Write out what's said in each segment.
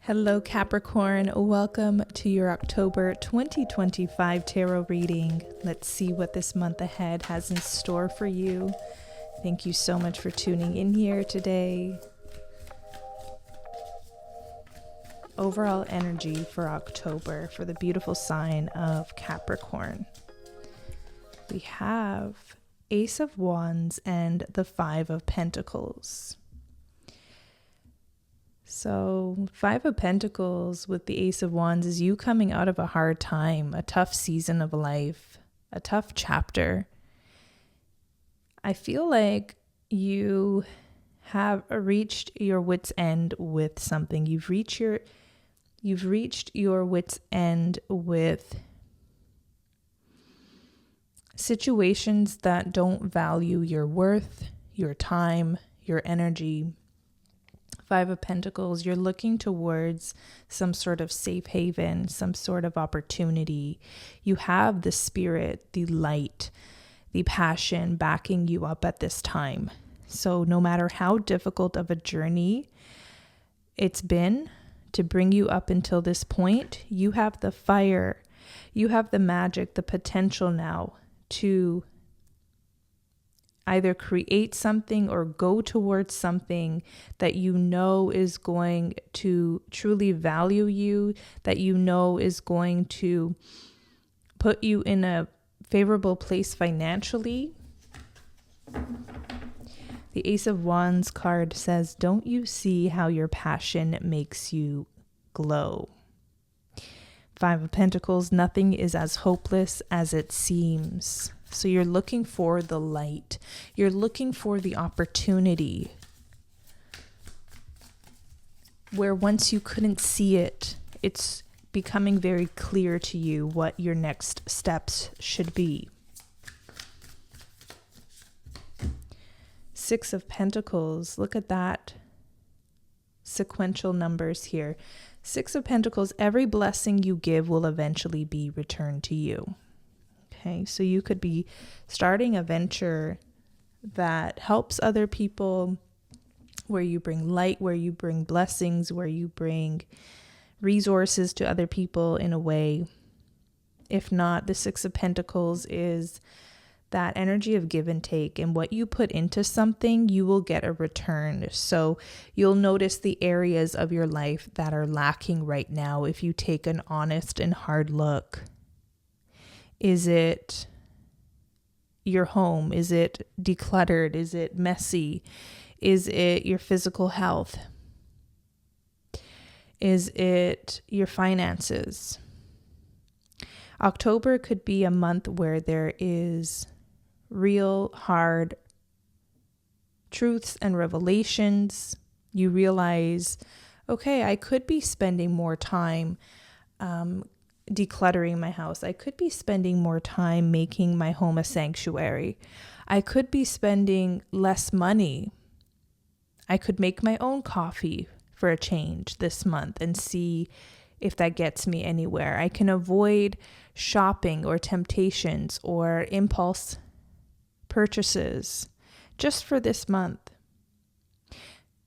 Hello, Capricorn. Welcome to your October 2025 tarot reading. Let's see what this month ahead has in store for you. Thank you so much for tuning in here today. Overall energy for October for the beautiful sign of Capricorn. We have Ace of Wands and the Five of Pentacles. So, Five of Pentacles with the Ace of Wands is you coming out of a hard time, a tough season of life, a tough chapter. I feel like you have reached your wit's end with something. You've reached your wit's end with situations that don't value your worth, your time, your energy. Five of Pentacles, you're looking towards some sort of safe haven, some sort of opportunity. You have the spirit, the light, the passion backing you up at this time. So no matter how difficult of a journey it's been to bring you up until this point, you have the fire, you have the magic, the potential now to either create something or go towards something that you know is going to truly value you, that you know is going to put you in a favorable place financially. The Ace of Wands card says, "Don't you see how your passion makes you glow?" Five of Pentacles, nothing is as hopeless as it seems. So you're looking for the light. You're looking for the opportunity where once you couldn't see it, it's becoming very clear to you what your next steps should be. Six of Pentacles, look at that sequential numbers here. Six of Pentacles, every blessing you give will eventually be returned to you. Okay, so you could be starting a venture that helps other people, where you bring light, where you bring blessings, where you bring resources to other people in a way. If not, the Six of Pentacles is that energy of give and take, and what you put into something, you will get a return. So you'll notice the areas of your life that are lacking right now if you take an honest and hard look. Is it your home? Is it decluttered? Is it messy? Is it your physical health? Is it your finances? October could be a month where there is real hard truths and revelations. You realize, okay, I could be spending more time decluttering my house. I could be spending more time making my home a sanctuary. I could be spending less money. I could make my own coffee for a change this month and see if that gets me anywhere. I can avoid shopping or temptations or impulse purchases just for this month.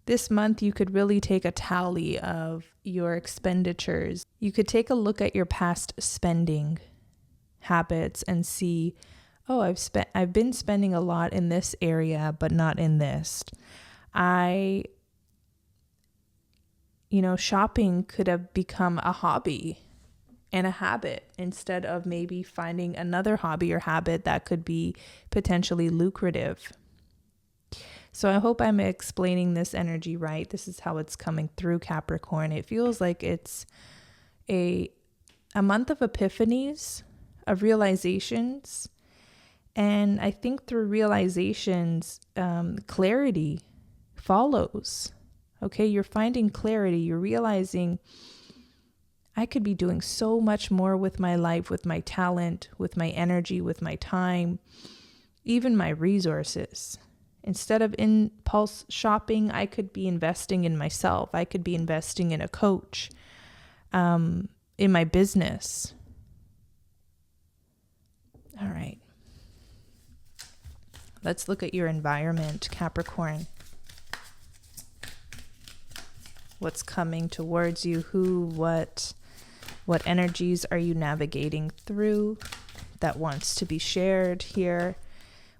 This month, you could really take a tally of your expenditures. You could take a look at your past spending habits and see, oh, I've been spending a lot in this area, but not in this. Shopping could have become a hobby and a habit instead of maybe finding another hobby or habit that could be potentially lucrative. So I hope I'm explaining this energy right. This is how it's coming through, Capricorn. It feels like it's a month of epiphanies, of realizations. And I think through realizations, clarity follows. Okay, you're finding clarity. You're realizing I could be doing so much more with my life, with my talent, with my energy, with my time, even my resources. Instead of impulse shopping, I could be investing in myself. I could be investing in a coach, in my business. All right. Let's look at your environment, Capricorn. what's coming towards you, what energies are you navigating through that wants to be shared here.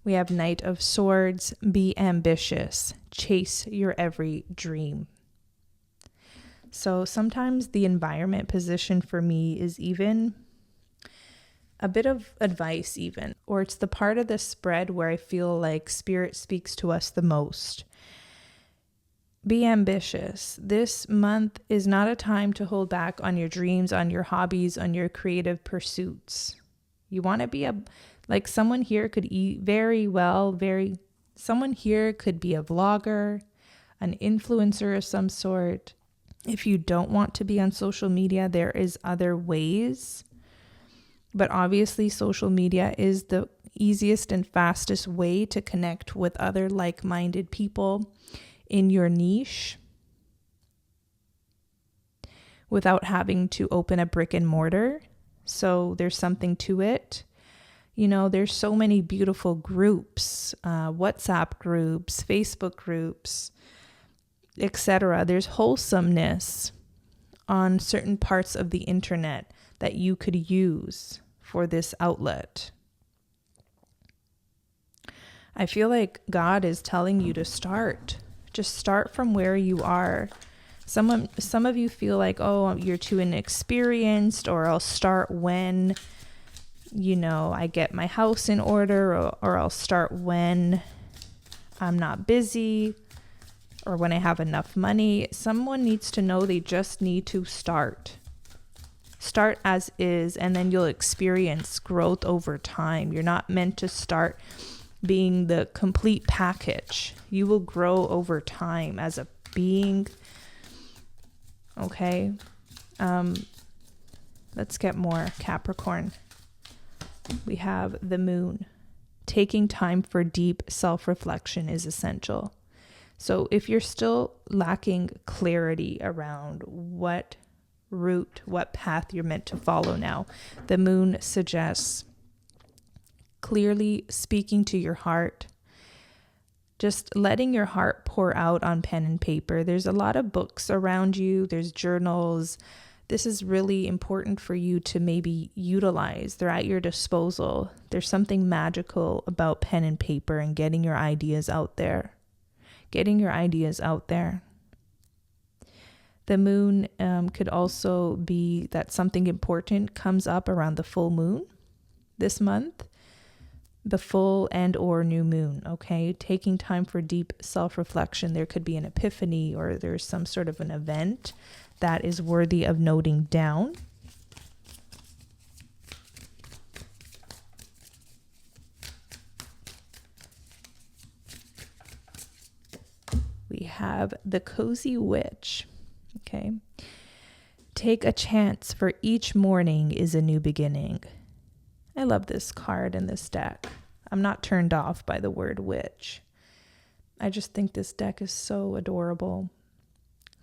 We have Knight of Swords. Be ambitious. Chase your every dream. So sometimes the environment position for me is even a bit of advice even, or it's the part of the spread where I feel like Spirit speaks to us the most. Be ambitious. This month is not a time to hold back on your dreams, on your hobbies, on your creative pursuits. You want to be someone here could someone here could be a vlogger, an influencer of some sort. If you don't want to be on social media, there is other ways. But obviously, social media is the easiest and fastest way to connect with other like-minded people in your niche without having to open a brick and mortar. So there's something to it. There's so many beautiful groups, WhatsApp groups, Facebook groups, etc. There's wholesomeness on certain parts of the internet that you could use for this outlet. I feel like God is telling you to start. Just start from where you are. Some of you feel like, oh, you're too inexperienced, or I'll start when, I get my house in order, or I'll start when I'm not busy, or when I have enough money. Someone needs to know they just need to start. Start as is, and then you'll experience growth over time. You're not meant to start being the complete package. You will grow over time as a being. Okay. Let's get more Capricorn. We have the moon. Taking time for deep self-reflection is essential. So if you're still lacking clarity around what path you're meant to follow now, the moon suggests clearly speaking to your heart, just letting your heart pour out on pen and paper. There's a lot of books around you. There's journals. This is really important for you to maybe utilize. They're at your disposal. There's something magical about pen and paper and getting your ideas out there. The moon could also be that something important comes up around the full moon this month, the full and or new moon, okay? Taking time for deep self-reflection. There could be an epiphany, or there's some sort of an event that is worthy of noting down. We have the Cozy Witch. Okay. Take a chance, for each morning is a new beginning. I love this card in this deck. I'm not turned off by the word witch. I just think this deck is so adorable.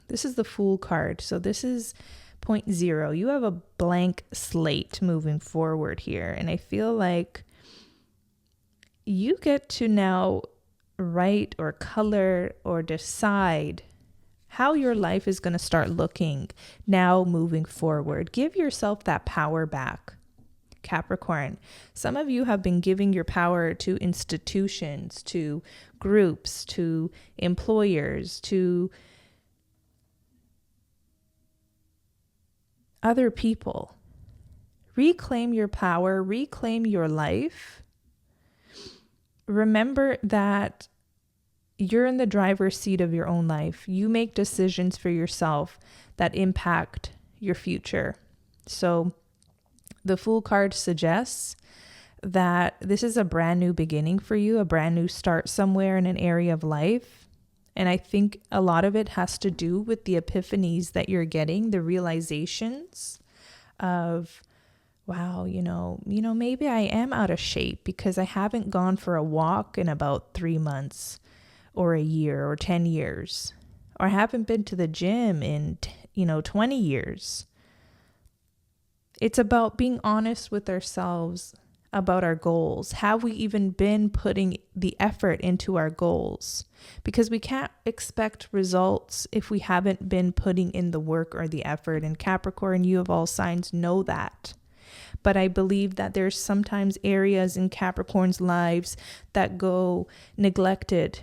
This is the Fool card. So this is point 0. You have a blank slate moving forward here. And I feel like you get to now write or color or decide how your life is going to start looking now moving forward. Give yourself that power back, Capricorn. Some of you have been giving your power to institutions, to groups, to employers, to other people. Reclaim your power, reclaim your life. Remember that you're in the driver's seat of your own life. You make decisions for yourself that impact your future. So the Fool card suggests that this is a brand new beginning for you, a brand new start somewhere in an area of life. And I think a lot of it has to do with the epiphanies that you're getting, the realizations of, wow, maybe I am out of shape because I haven't gone for a walk in about 3 months or a year or 10 years, or I haven't been to the gym in, 20 years. It's about being honest with ourselves about our goals? Have we even been putting the effort into our goals? Because we can't expect results if we haven't been putting in the work or the effort. And Capricorn, you of all signs know that. But I believe that there's sometimes areas in Capricorn's lives that go neglected.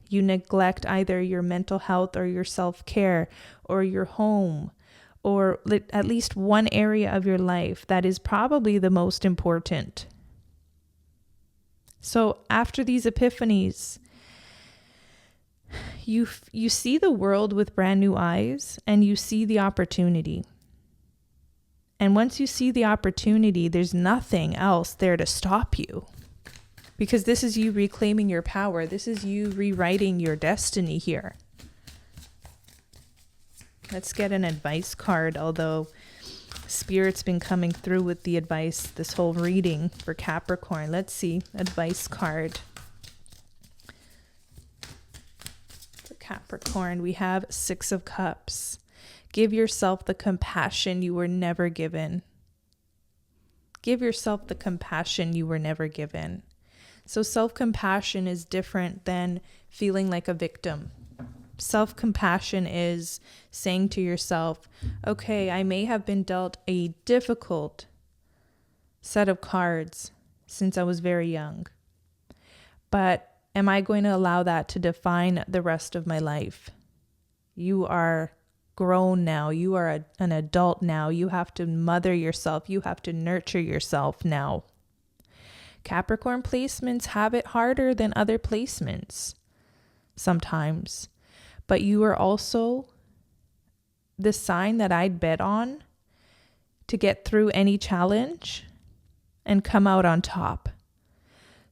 You neglect either your mental health or your self-care or your home, or at least one area of your life that is probably the most important. So after these epiphanies, you see the world with brand new eyes, and you see the opportunity. And once you see the opportunity, there's nothing else there to stop you. Because this is you reclaiming your power. This is you rewriting your destiny here. Let's get an advice card, although Spirit's been coming through with the advice this whole reading for Capricorn. Let's see, advice card. For Capricorn, we have 6 of Cups. Give yourself the compassion you were never given. Give yourself the compassion you were never given. So self-compassion is different than feeling like a victim. Self-compassion is saying to yourself, okay, I may have been dealt a difficult set of cards since I was very young, but am I going to allow that to define the rest of my life? You are grown now. You are an adult now. You have to mother yourself. You have to nurture yourself now. Capricorn placements have it harder than other placements sometimes. But you are also the sign that I'd bet on to get through any challenge and come out on top.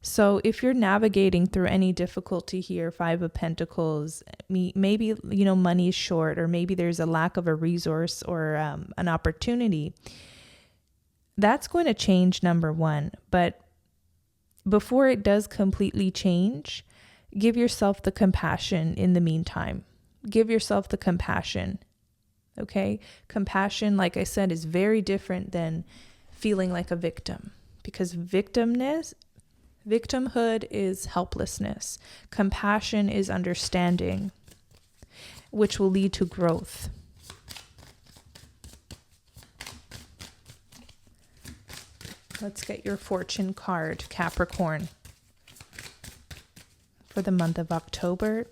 So if you're navigating through any difficulty here, 5 of Pentacles, maybe, money is short, or maybe there's a lack of a resource or an opportunity, that's going to change, number one. But before it does completely change, give yourself the compassion in the meantime. Give yourself the compassion. Okay? Compassion, like I said, is very different than feeling like a victim, because victimhood is helplessness. Compassion is understanding, which will lead to growth. Let's get your fortune card, Capricorn, for the month of October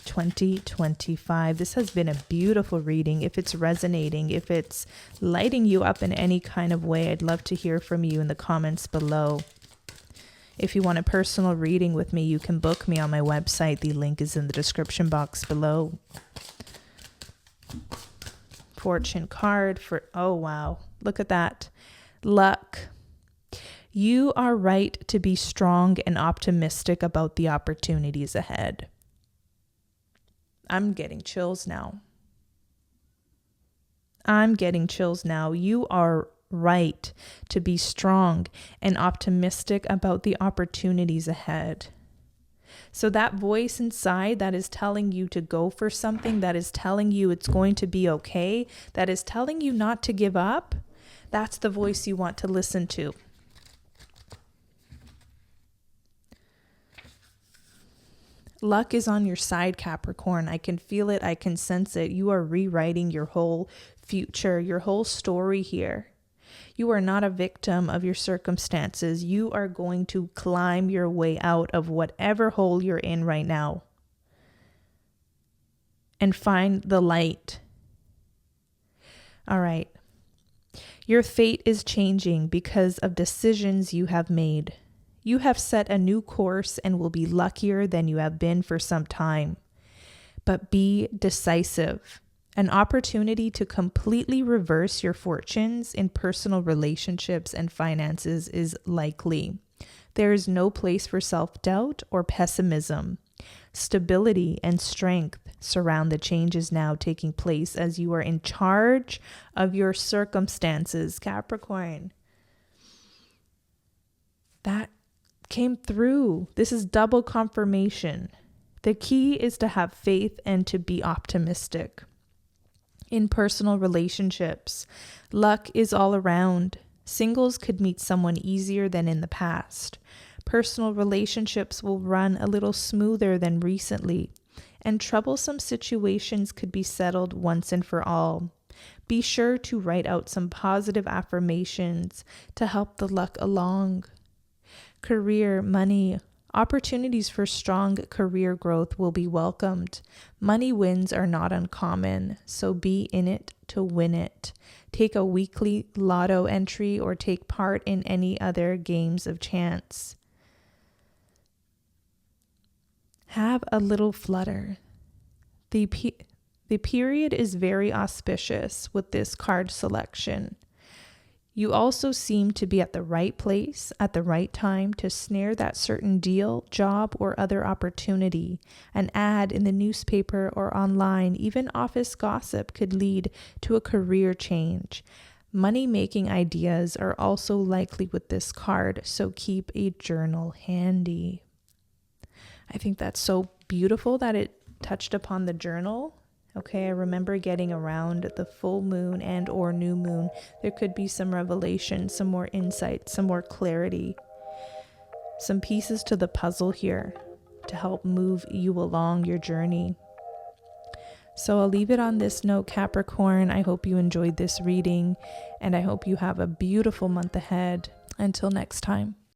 2025. This has been a beautiful reading. If it's resonating, if it's lighting you up in any kind of way, I'd love to hear from you in the comments below. If you want a personal reading with me, you can book me on my website. The link is in the description box below. Fortune card for, oh wow, look at that. Luck. You are right to be strong and optimistic about the opportunities ahead. I'm getting chills now. You are right to be strong and optimistic about the opportunities ahead. So that voice inside that is telling you to go for something, that is telling you it's going to be okay, that is telling you not to give up, that's the voice you want to listen to. Luck is on your side, Capricorn. I can feel it. I can sense it. You are rewriting your whole future, your whole story here. You are not a victim of your circumstances. You are going to climb your way out of whatever hole you're in right now and find the light. All right. Your fate is changing because of decisions you have made. You have set a new course and will be luckier than you have been for some time. But be decisive. An opportunity to completely reverse your fortunes in personal relationships and finances is likely. There is no place for self-doubt or pessimism. Stability and strength surround the changes now taking place as you are in charge of your circumstances, Capricorn. That came through. This is double confirmation. The key is to have faith and to be optimistic. In personal relationships, luck is all around. Singles could meet someone easier than in the past. Personal relationships will run a little smoother than recently, and troublesome situations could be settled once and for all. Be sure to write out some positive affirmations to help the luck along. Career, money. Opportunities for strong career growth will be welcomed. Money wins are not uncommon, so be in it to win it. Take a weekly lotto entry or take part in any other games of chance. Have a little flutter. The period is very auspicious with this card selection. You also seem to be at the right place at the right time to snare that certain deal, job, or other opportunity. An ad in the newspaper or online, even office gossip, could lead to a career change. Money-making ideas are also likely with this card, so keep a journal handy. I think that's so beautiful that it touched upon the journal. Okay, I remember getting around the full moon and or new moon. There could be some revelation, some more insight, some more clarity, some pieces to the puzzle here to help move you along your journey. So I'll leave it on this note, Capricorn. I hope you enjoyed this reading, and I hope you have a beautiful month ahead. Until next time.